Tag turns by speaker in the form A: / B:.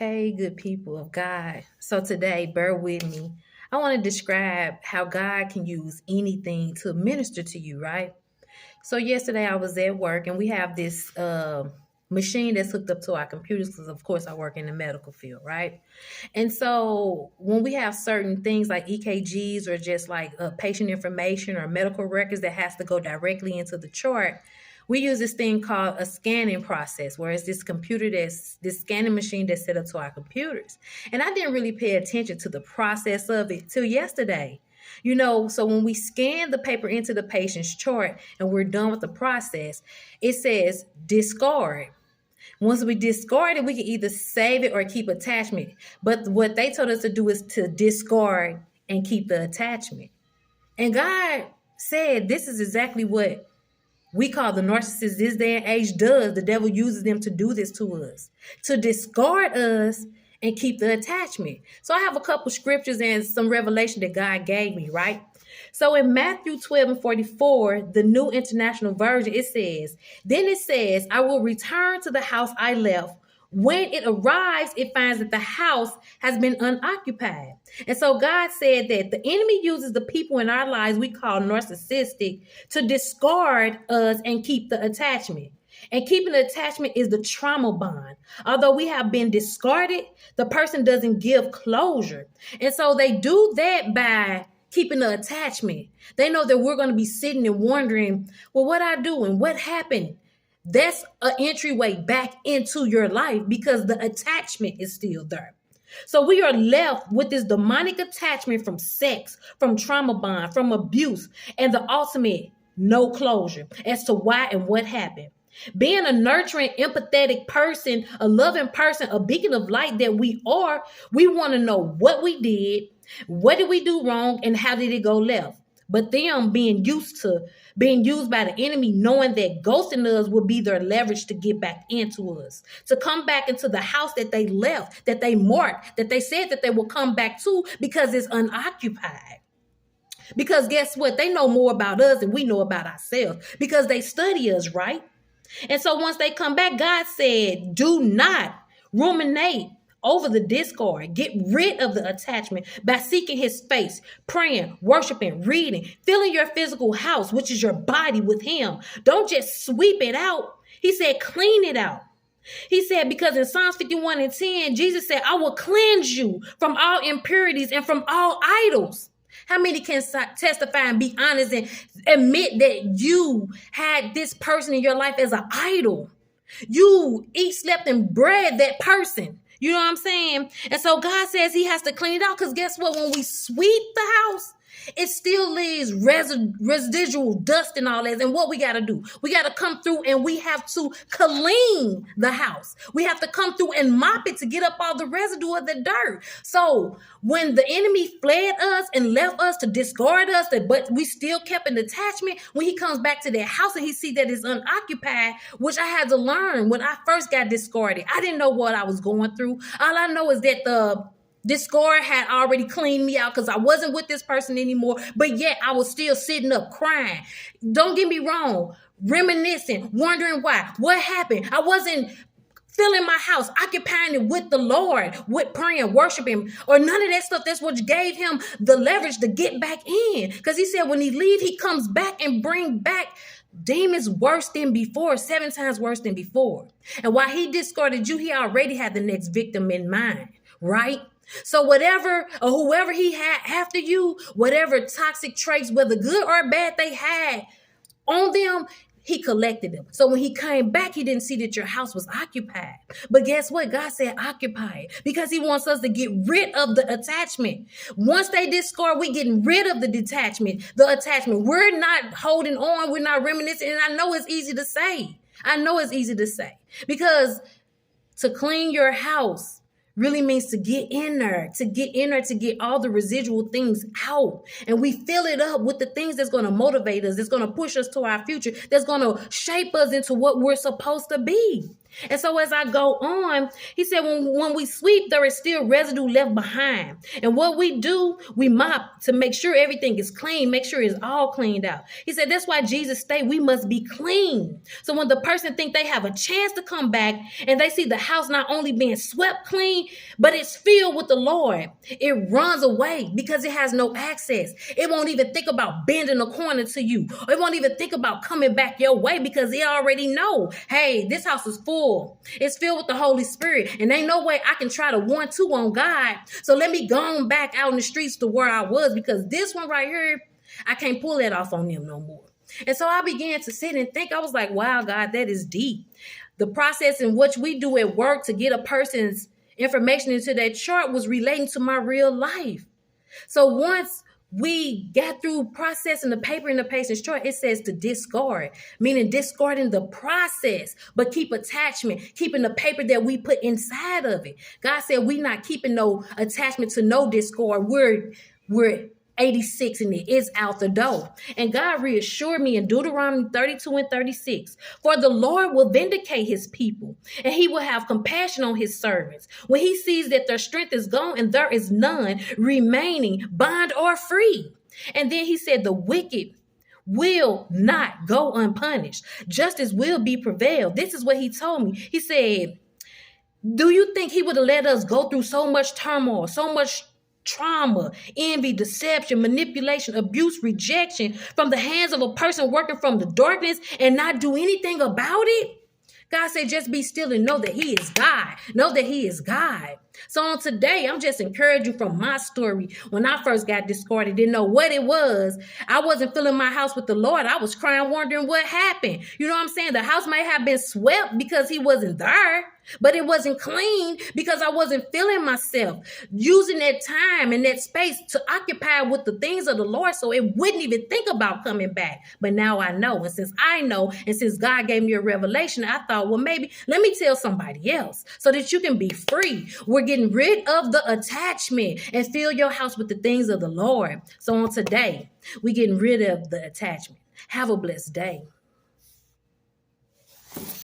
A: Hey, good people of God. So today, bear with me. I want to describe how God can use anything to minister to you, right? So yesterday I was at work and we have this machine that's hooked up to our computers because of course I work in the medical field, right? And so when we have certain things like EKGs or just like patient information or medical records that has to go directly into the chart, we use this thing called a scanning process, where it's this scanning machine that's set up to our computers. And I didn't really pay attention to the process of it till yesterday. So when we scan the paper into the patient's chart and we're done with the process, it says discard. Once we discard it, we can either save it or keep attachment. But what they told us to do is to discard and keep the attachment. And God said this is exactly what we call the narcissist this day and age does. The devil uses them to do this to us, to discard us and keep the attachment. So I have a couple scriptures and some revelation that God gave me, right? So in Matthew 12:44, the New International Version, it says, I will return to the house I left. When it arrives, it finds that the house has been unoccupied. And so God said that the enemy uses the people in our lives we call narcissistic to discard us and keep the attachment. And keeping the attachment is the trauma bond. Although we have been discarded, the person doesn't give closure. And so they do that by keeping the attachment. They know that we're going to be sitting and wondering, well, what I do and what happened? That's an entryway back into your life because the attachment is still there. So we are left with this demonic attachment from sex, from trauma bond, from abuse, and the ultimate no closure as to why and what happened. Being a nurturing, empathetic person, a loving person, a beacon of light that we are, we want to know what we did, what did we do wrong, and how did it go left. But them being used by the enemy, knowing that ghosting us will be their leverage to get back into us, to come back into the house that they left, that they marked, that they said that they will come back to because it's unoccupied. Because guess what? They know more about us than we know about ourselves because they study us, right? And so once they come back, God said, do not ruminate over the discard. Get rid of the attachment by seeking his face, praying, worshiping, reading, filling your physical house, which is your body, with him. Don't just sweep it out. He said, clean it out. He said, because in Psalms 51:10, Jesus said, I will cleanse you from all impurities and from all idols. How many can testify and be honest and admit that you had this person in your life as an idol? You eat, slept, and bred that person. You know what I'm saying? And so God says he has to clean it out because guess what? When we sweep the house, it still leaves residual dust and all that. And what we got to do? We got to come through and we have to clean the house. We have to come through and mop it to get up all the residue of the dirt. So when the enemy fled us and left us to discard us, but we still kept an attachment, when he comes back to that house and he see that it's unoccupied, which I had to learn when I first got discarded. I didn't know what I was going through. All I know is that the discard had already cleaned me out because I wasn't with this person anymore, but yet I was still sitting up crying. Don't get me wrong, reminiscing, wondering why, what happened. I wasn't filling my house, occupying it with the Lord, with praying, worshiping, or none of that stuff. That's what gave him the leverage to get back in. Because he said when he leaves, he comes back and bring back demons worse than before, 7 times worse than before. And while he discarded you, he already had the next victim in mind, right? So whatever or whoever he had after you, whatever toxic traits, whether good or bad they had on them, he collected them. So when he came back, he didn't see that your house was occupied. But guess what? God said occupy it because he wants us to get rid of the attachment. Once they discard, we getting rid of the attachment. We're not holding on. We're not reminiscing. And I know it's easy to say. Because to clean your house really means to get in there, to get all the residual things out. And we fill it up with the things that's going to motivate us, that's going to push us to our future, that's going to shape us into what we're supposed to be. And so as I go on, he said, when we sweep, there is still residue left behind. And what we do, we mop to make sure everything is clean, make sure it's all cleaned out. He said, that's why Jesus stated we must be clean. So when the person think they have a chance to come back and they see the house not only being swept clean, but it's filled with the Lord, it runs away because it has no access. It won't even think about bending a corner to you. It won't even think about coming back your way because it already know, hey, this house is full. It's filled with the Holy Spirit. And ain't no way I can try to 1-2 on God. So let me go on back out in the streets to where I was, because this one right here, I can't pull that off on them no more. And so I began to sit and think. I was like, wow, God, that is deep. The process in which we do at work to get a person's information into that chart was relating to my real life. So once we got through processing the paper in the patient's chart, it says to discard, meaning discarding the process, but keep attachment, keeping the paper that we put inside of it. God said we not keeping no attachment to no discard. We're 86 and it is out the door. And God reassured me in Deuteronomy 32:36, for the Lord will vindicate his people and he will have compassion on his servants when he sees that their strength is gone and there is none remaining, bond or free. And then he said the wicked will not go unpunished. Justice will be prevailed. This is what he told me. He said, do you think he would have let us go through so much turmoil, so much trauma, envy, deception, manipulation, abuse, rejection from the hands of a person working from the darkness and not do anything about it? God said, just be still and know that he is God. Know that he is God. So on today, I'm just encouraging you from my story. When I first got discarded, didn't know what it was. I wasn't filling my house with the Lord. I was crying, wondering what happened. You know what I'm saying? The house might have been swept because he wasn't there, but it wasn't clean because I wasn't feeling myself, using that time and that space to occupy with the things of the Lord so it wouldn't even think about coming back. But now I know. And since I know, and since God gave me a revelation, I thought, well, maybe let me tell somebody else so that you can be free. We're getting rid of the attachment and fill your house with the things of the Lord. So on today, we're getting rid of the attachment. Have a blessed day.